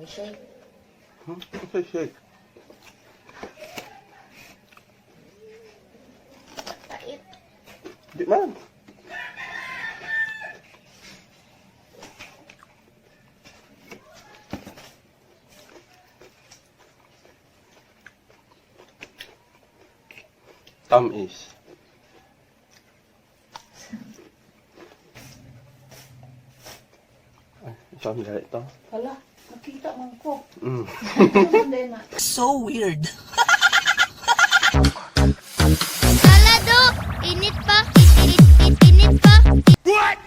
shake. Okay, shake. Tait. Di man. Tamis. Saan gaya ito? Hala, nakita man ko. Mm. Hindi na. So weird. Salado! Init pa! Init pa! What?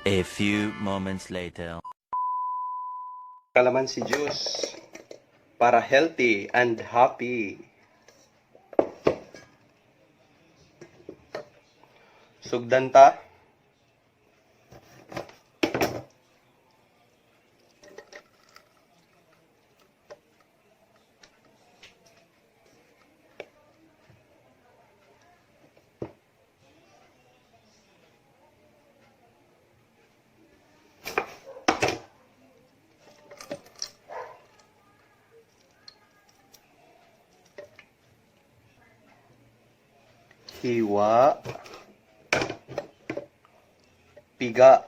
A few moments later. Calamansi juice. Para healthy and happy. Sugdan ta. Hiwa. Piga.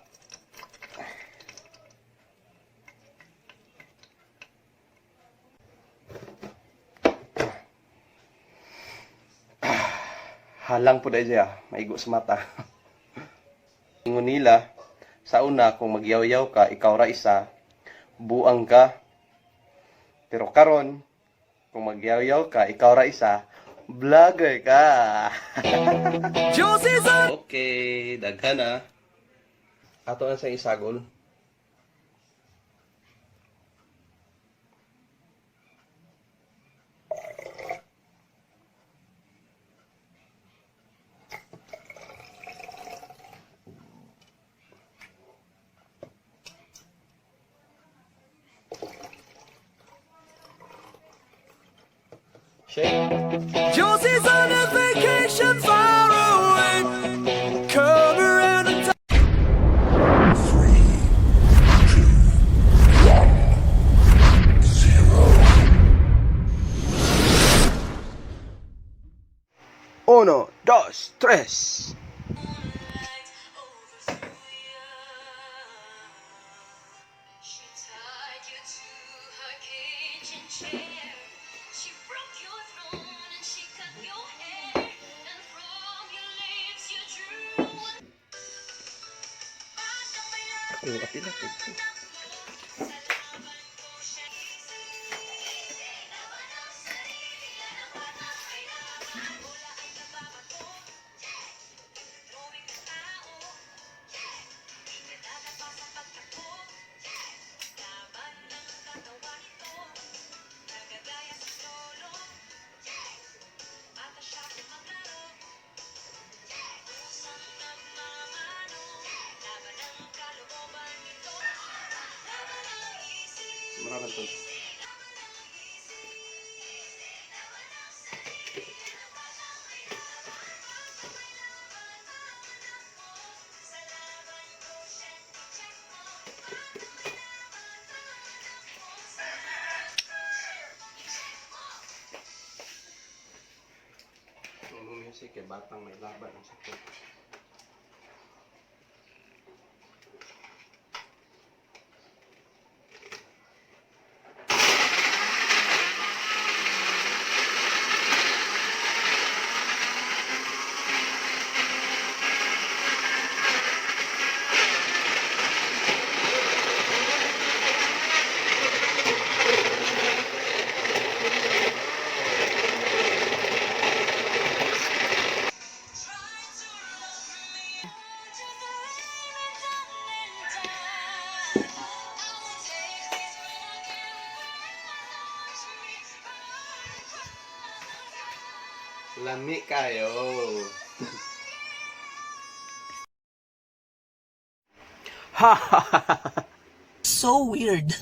Halang po dahil siya. Maigo sa mata. Ingon nila, sa una, kung magyaw-yaw ka, ikaw ra isa, buang ka. Pero karon, kung magyaw-yaw ka, ikaw ra isa, vlogger ka. Okay, daghan na. Ato na sa isagol. Shake. Josie's on a vacation far away. Come around and Uno, dos, tres. She tied you to her kitchen chair. She broke your throne and she cut your hair. And from your lips you drew Ang kapila po. Maraming to. Ang music kay batang may laban ang sakit. Lami kayo. so weird.